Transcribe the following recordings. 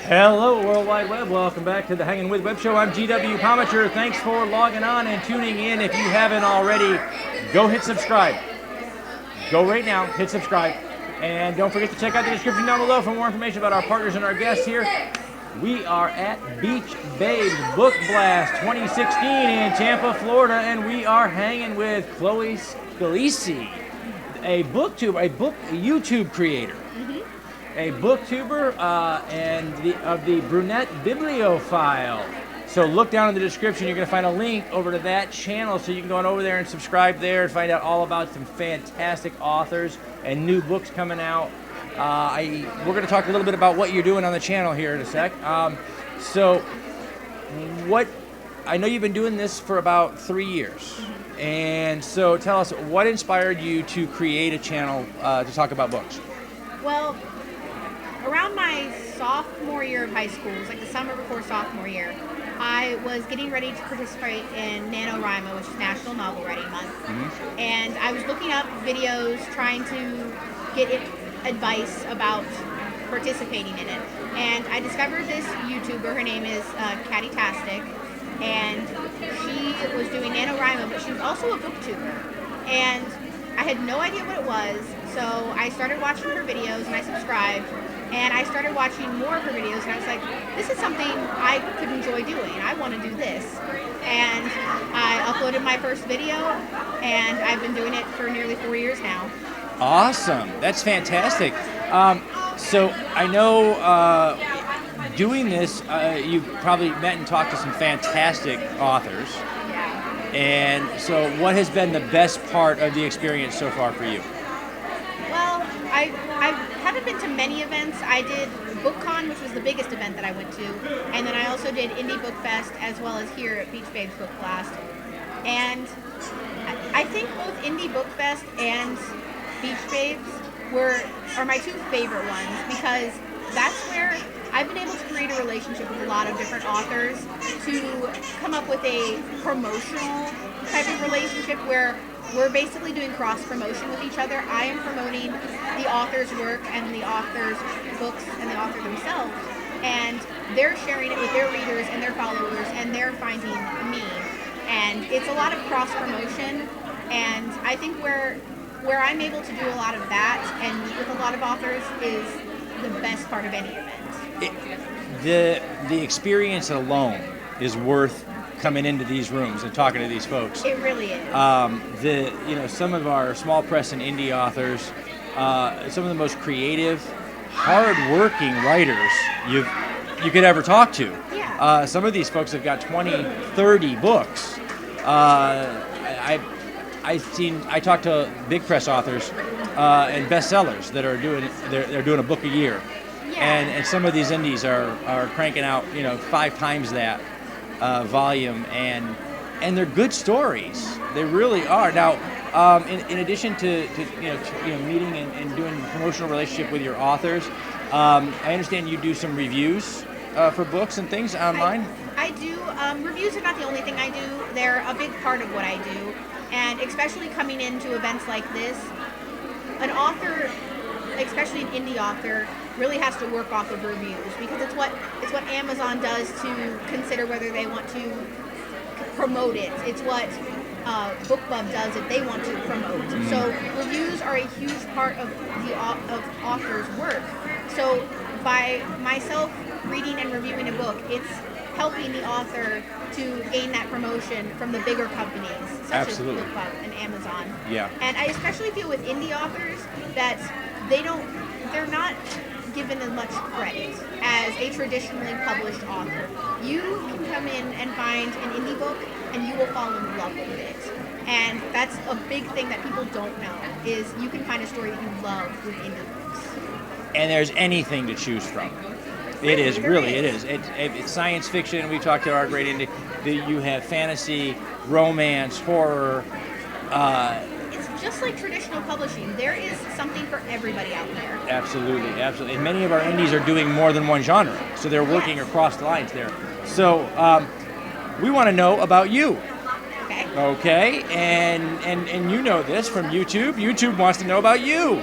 Hello, World Wide Web. Welcome back to the Hangin With Web Show. I'm GW Pomichter. Thanks for logging on and tuning in. If you haven't already, go hit subscribe. Go right now, hit subscribe. And don't forget to check out the description down below for more information about our partners and our guests here. We are at Beach Babes Book Blast 2016 in Tampa, Florida, and we are hanging with Chloe Scalici, a YouTube creator. A booktuber of the Brunette Bibliophile. So look down in the description. You're going to find a link over to that channel, so you can go on over there and subscribe there and find out all about some fantastic authors and new books coming out. We're going to talk a little bit about what you're doing on the channel here in a sec. I know you've been doing this for about 3 years. And so tell us, what inspired you to create a channel to talk about books? Well, around my sophomore year of high school, it was like the summer before sophomore year, I was getting ready to participate in NaNoWriMo, which is National Novel Writing Month. And I was looking up videos, trying to get advice about participating in it. And I discovered this YouTuber. Her name is Tastic, and she was doing NaNoWriMo, but she was also a booktuber. And I had no idea what it was, so I started watching her videos and I subscribed. And I started watching more of her videos, and I was like, this is something I could enjoy doing. I want to do this. And I uploaded my first video, and I've been doing it for nearly 4 years now. Awesome. That's fantastic. So I know doing this, you probably met and talked to some fantastic authors. Yeah. And so what has been the best part of the experience so far for you? Well, I haven't been to many events. I did BookCon, which was the biggest event that I went to, and then I also did Indie Book Fest as well as here at Beach Babes Book Blast. And I think both Indie Book Fest and Beach Babes are my two favorite ones, because that's where I've been able to create a relationship with a lot of different authors to come up with a promotional type of relationship where we're basically doing cross-promotion with each other. I am promoting the author's work and the author's books and the author themselves, and they're sharing it with their readers and their followers, and they're finding me. And it's a lot of cross-promotion, and I think where I'm able to do a lot of that and meet with a lot of authors is the best part of any event. The experience alone is worth coming into these rooms and talking to these folks. It really is. Some of our small press and indie authors, some of the most creative, hard-working writers you could ever talk to. Yeah. Some of these folks have got 20, 30 books. I talked to big press authors and bestsellers that are they're doing a book a year. Yeah. And some of these indies are cranking out 5 times that volume, and they're good stories. They really are. Now, in addition to meeting and doing a promotional relationship with your authors, I understand you do some reviews for books and things online. I do. Reviews are not the only thing I do. They're a big part of what I do, and especially coming into events like this, an author, especially an indie author, really has to work off of reviews, because it's what Amazon does to consider whether they want to promote it. It's what BookBub does if they want to promote. So reviews are a huge part of author's work. So by myself reading and reviewing a book, it's helping the author to gain that promotion from the bigger companies, such Absolutely. as BookBub and Amazon. Yeah. And I especially feel with indie authors that they're not given as much credit as a traditionally published author. You can come in and find an indie book and you will fall in love with it. And that's a big thing that people don't know, is you can find a story that you love with indie books. And there's anything to choose from. It is, really, it is. It's science fiction. We talked to our great indie. You have fantasy, romance, horror. It's just like traditional publishing. There is something for everybody out there. Absolutely, absolutely. And many of our indies are doing more than one genre, so they're working across the lines there. So we want to know about you. Okay, and you know this from YouTube. YouTube wants to know about you.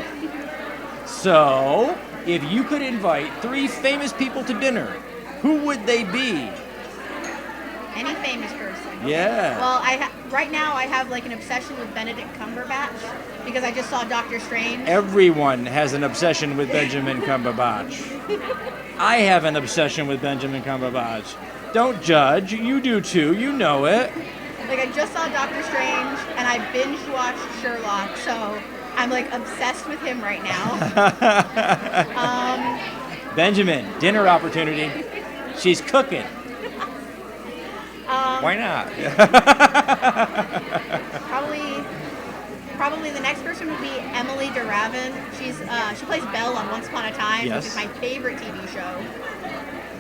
So, if you could invite 3 famous people to dinner, who would they be? Any famous person. Yeah. Well, right now I have like an obsession with Benedict Cumberbatch because I just saw Doctor Strange. Everyone has an obsession with Benjamin Cumberbatch. I have an obsession with Benjamin Cumberbatch. Don't judge. You do too. You know it. Like, I just saw Doctor Strange, and I binge-watched Sherlock, so I'm, like, obsessed with him right now. Benjamin, dinner opportunity. She's cooking. Why not? Probably the next person would be Emilie de Ravin. She plays Belle on Once Upon a Time, which is my favorite TV show.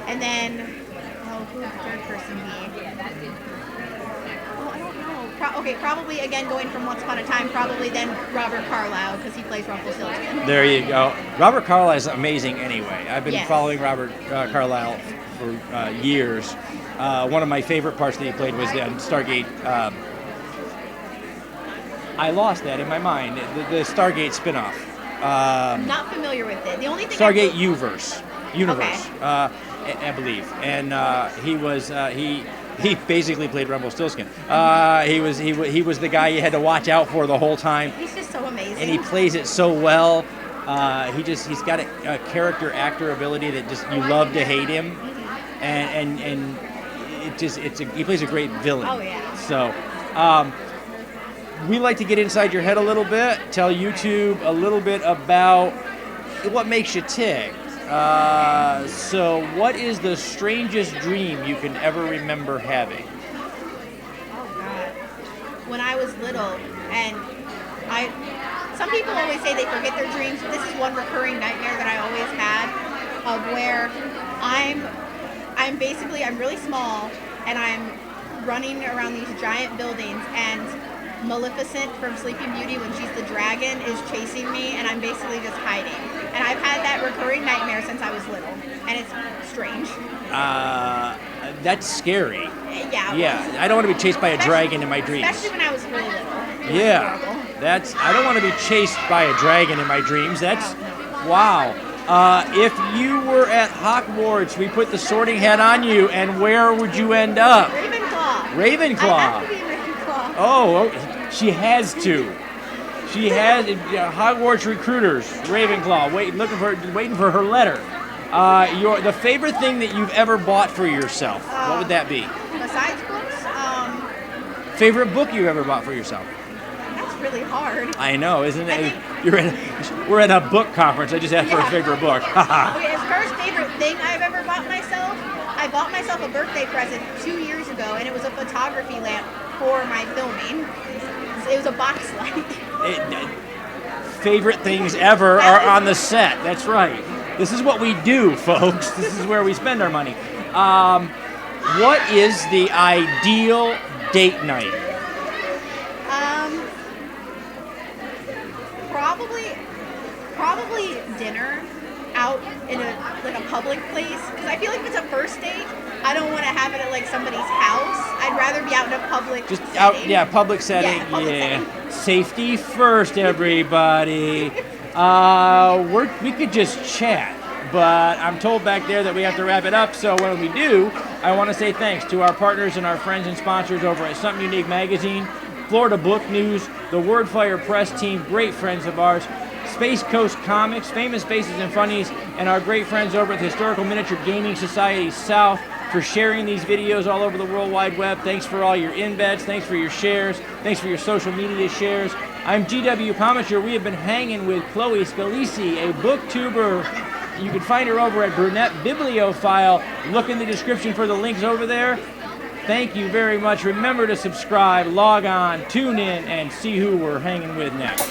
And then, who would the third person be? Probably again going from Once Upon a Time, probably then Robert Carlyle because he plays Rumpelstiltskin. There you go. Robert Carlyle is amazing anyway. I've been following Robert Carlyle for years. One of my favorite parts that he played was on Stargate. I lost that in my mind. The Stargate spinoff. Not familiar with it. The only thing Stargate Universe, I believe, and he basically played Rumpelstiltskin. He was the guy you had to watch out for the whole time. He's just so amazing. And he plays it so well. He's got a character actor ability that just you love to hate him, and he plays a great villain. Oh yeah. So. We like to get inside your head a little bit, tell YouTube a little bit about what makes you tick. So what is the strangest dream you can ever remember having? Oh God. When I was little, and some people always say they forget their dreams, but this is one recurring nightmare that I always had, of where I'm really small, and I'm running around these giant buildings, and Maleficent from Sleeping Beauty, when she's the dragon, is chasing me, and I'm basically just hiding. And I've had that recurring nightmare since I was little, and it's strange. That's scary. Yeah. Yeah, I don't want to be chased by a dragon in my dreams. Especially when I was really little. Yeah, I don't want to be chased by a dragon in my dreams. That's, wow. If you were at Hogwarts, we put the Sorting Hat on you, and where would you end up? Ravenclaw. Ravenclaw. I have to be Ravenclaw. Oh, she has to. She has Hogwarts recruiters, Ravenclaw, waiting for her letter. The favorite thing that you've ever bought for yourself, what would that be? Besides books, favorite book you ever bought for yourself? That's really hard. I know, isn't it? We're at a book conference. I just asked for a favorite book. Okay, as far as favorite thing I've ever bought myself, I bought myself a birthday present 2 years ago, and it was a photography lamp for my filming. It was a box light. Favorite things ever are on the set. That's right. This is what we do, folks. This is where we spend our money. What is the ideal date night? Probably dinner out in a public place, because I feel like if it's a first date, I don't want to have it at like somebody's house. I'd rather be out in a public setting. Public setting. Yeah, public setting. Safety first, everybody. We could just chat, but I'm told back there that we have to wrap it up. So when we do, I want to say thanks to our partners and our friends and sponsors over at Something Unique Magazine, Florida Book News, the Wordfire Press team, great friends of ours, Space Coast Comics, Famous Faces and Funnies, and our great friends over at the Historical Miniature Gaming Society South for sharing these videos all over the World Wide Web. Thanks for all your embeds. Thanks for your shares. Thanks for your social media shares. I'm GW Pomichter. We have been hanging with Chloe Scalici, a BookTuber. You can find her over at Brunette Bibliophile. Look in the description for the links over there. Thank you very much. Remember to subscribe, log on, tune in, and see who we're hanging with next.